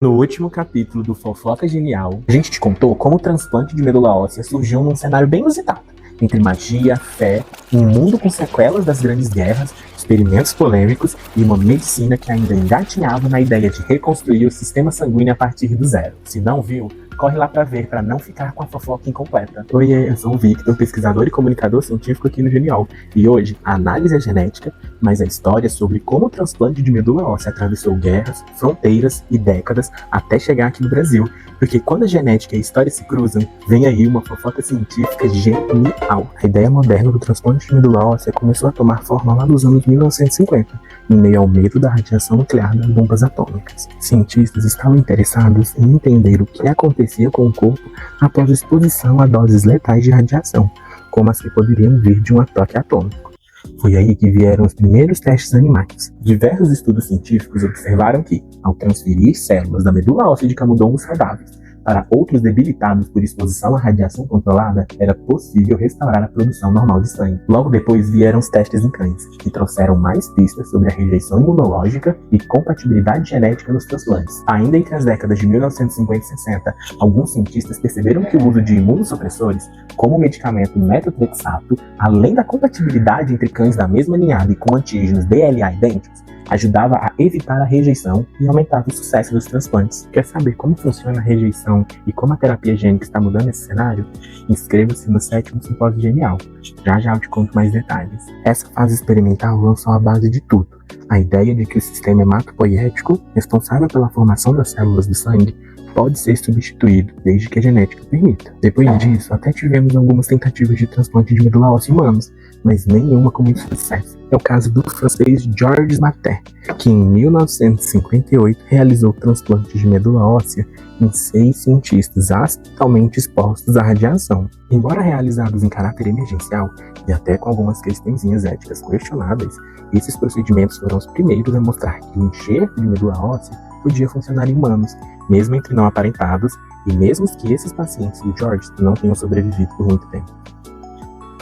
No último capítulo do Fofoca Genial, a gente te contou como o transplante de medula óssea surgiu num cenário bem inusitado, entre magia, fé, um mundo com sequelas das grandes guerras, experimentos polêmicos e uma medicina que ainda engatinhava na ideia de reconstruir o sistema sanguíneo a partir do zero. Se não viu, corre lá pra ver, pra não ficar com a fofoca incompleta. Oi, eu sou o Victor, pesquisador e comunicador científico aqui no Genial. E hoje, a análise é genética, mas a história é sobre como o transplante de medula óssea atravessou guerras, fronteiras e décadas até chegar aqui no Brasil. Porque quando a genética e a história se cruzam, vem aí uma fofoca científica genial. A ideia moderna do transplante de medula óssea começou a tomar forma lá nos anos 1950, em meio ao medo da radiação nuclear das bombas atômicas. Cientistas estavam interessados em entender o que acontecia com o corpo após a exposição a doses letais de radiação, como as que poderiam vir de um ataque atômico. Foi aí que vieram os primeiros testes animais. Diversos estudos científicos observaram que, ao transferir células da medula óssea de camundongos saudáveis para outros debilitados por exposição à radiação controlada, era possível restaurar a produção normal de sangue. Logo depois vieram os testes em cães, que trouxeram mais pistas sobre a rejeição imunológica e compatibilidade genética nos transplantes. Ainda entre as décadas de 1950 e 60, alguns cientistas perceberam que o uso de imunossupressores, como o medicamento metotrexato, além da compatibilidade entre cães da mesma ninhada e com antígenos DLA idênticos, ajudava a evitar a rejeição e aumentava o sucesso dos transplantes. Quer saber como funciona a rejeição e como a terapia gênica está mudando esse cenário? Inscreva-se no 7º Simpósio Genial. Já eu te conto mais detalhes. Essa fase experimental lançou a base de tudo. A ideia de que o sistema hematopoiético, responsável pela formação das células do sangue, pode ser substituído, desde que a genética permita. Depois disso, até tivemos algumas tentativas de transplante de medula óssea em humanos, mas nenhuma com muito sucesso. É o caso do francês Georges Maté, que em 1958 realizou transplantes de medula óssea em 6 cientistas acidentalmente expostos à radiação. Embora realizados em caráter emergencial e até com algumas questõezinhas éticas questionáveis, esses procedimentos foram os primeiros a mostrar que o enxerto de medula óssea podia funcionar em humanos, mesmo entre não aparentados, e mesmo que esses pacientes do George não tenham sobrevivido por muito tempo.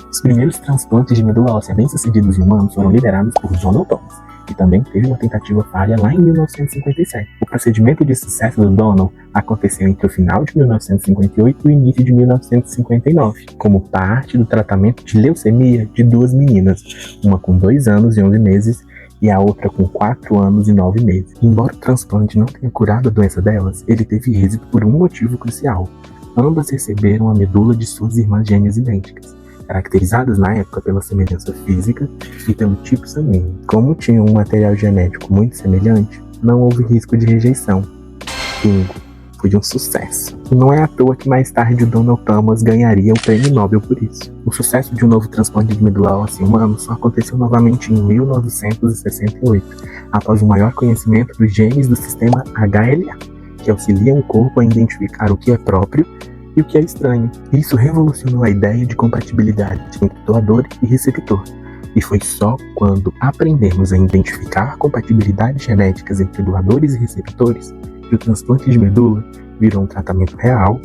Os primeiros transplantes de medula óssea bem-sucedidos em humanos foram liderados por Donald Thomas, que também teve uma tentativa falha lá em 1957. O procedimento de sucesso do Donald aconteceu entre o final de 1958 e o início de 1959, como parte do tratamento de leucemia de 2 meninas, uma com 2 anos e 11 meses e a outra com 4 anos e 9 meses. Embora o transplante não tenha curado a doença delas, ele teve êxito por um motivo crucial. Ambas receberam a medula de suas irmãs gêmeas idênticas, caracterizadas na época pela semelhança física e pelo tipo sanguíneo. Como tinham um material genético muito semelhante, não houve risco de rejeição. Bingo! Foi um sucesso. E não é à toa que mais tarde o Donald Thomas ganharia o prêmio Nobel por isso. O sucesso de um novo transplante de medula óssea humano só aconteceu novamente em 1968, após o maior conhecimento dos genes do sistema HLA, que auxiliam o corpo a identificar o que é próprio e o que é estranho. Isso revolucionou a ideia de compatibilidade entre doador e receptor. E foi só quando aprendemos a identificar compatibilidades genéticas entre doadores e receptores que o transplante de medula virou um tratamento real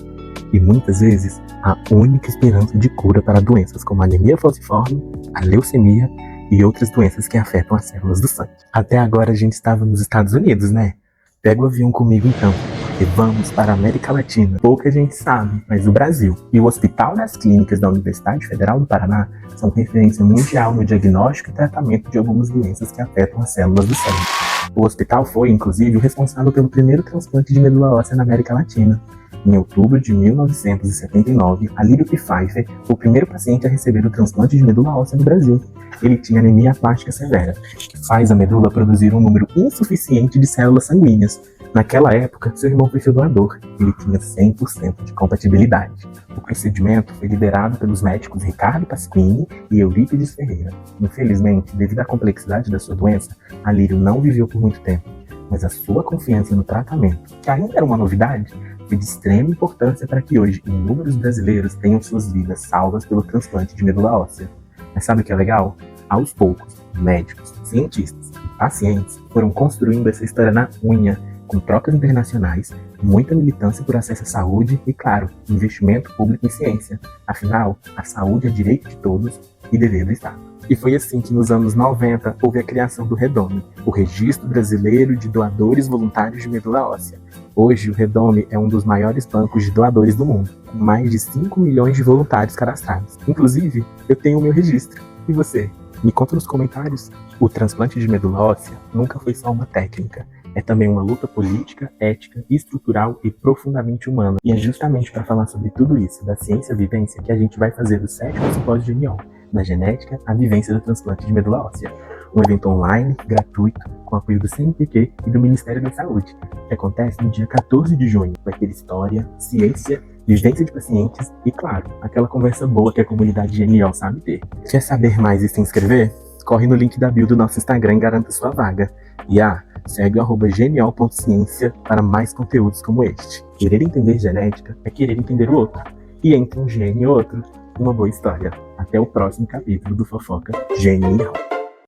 e, muitas vezes, a única esperança de cura para doenças como a anemia falciforme, a leucemia e outras doenças que afetam as células do sangue. Até agora a gente estava nos Estados Unidos, né? Pega o avião comigo então, porque vamos para a América Latina. Pouca gente sabe, mas o Brasil e o Hospital das Clínicas da Universidade Federal do Paraná são referência mundial no diagnóstico e tratamento de algumas doenças que afetam as células do sangue. O hospital foi, inclusive, o responsável pelo primeiro transplante de medula óssea na América Latina. Em outubro de 1979, Alírio Pfeiffer foi o primeiro paciente a receber o transplante de medula óssea no Brasil. Ele tinha anemia aplastica severa, que faz a medula produzir um número insuficiente de células sanguíneas. Naquela época, seu irmão foi seu doador. Ele tinha 100% de compatibilidade. O procedimento foi liderado pelos médicos Ricardo Pasquini e Eurípides Ferreira. Infelizmente, devido à complexidade da sua doença, Alírio não viveu por muito tempo. Mas a sua confiança no tratamento, que ainda era uma novidade, foi de extrema importância para que hoje inúmeros brasileiros tenham suas vidas salvas pelo transplante de medula óssea. Mas sabe o que é legal? Aos poucos, médicos, cientistas e pacientes foram construindo essa história na unha, com trocas internacionais, muita militância por acesso à saúde e, claro, investimento público em ciência. Afinal, a saúde é direito de todos e dever do Estado. E foi assim que nos anos 90 houve a criação do Redome, o Registro Brasileiro de Doadores Voluntários de Medula Óssea. Hoje, o Redome é um dos maiores bancos de doadores do mundo, com mais de 5 milhões de voluntários cadastrados. Inclusive, eu tenho o meu registro. E você? Me conta nos comentários. O transplante de medula óssea nunca foi só uma técnica. É também uma luta política, ética, estrutural e profundamente humana. E é justamente para falar sobre tudo isso, da ciência-vivência, que a gente vai fazer o 7º Simpósio Genial, da genética à vivência do transplante de medula óssea. Um evento online, gratuito, com apoio do CNPq e do Ministério da Saúde, que acontece no dia 14 de junho. Vai ter história, ciência, vivência de pacientes e, claro, aquela conversa boa que a comunidade genial sabe ter. Quer saber mais e se inscrever? Corre no link da bio do nosso Instagram e garanta sua vaga. E segue o @genial.ciência para mais conteúdos como este. Querer entender genética é querer entender o outro. E entre um gene e outro, uma boa história. Até o próximo capítulo do Fofoca Genial.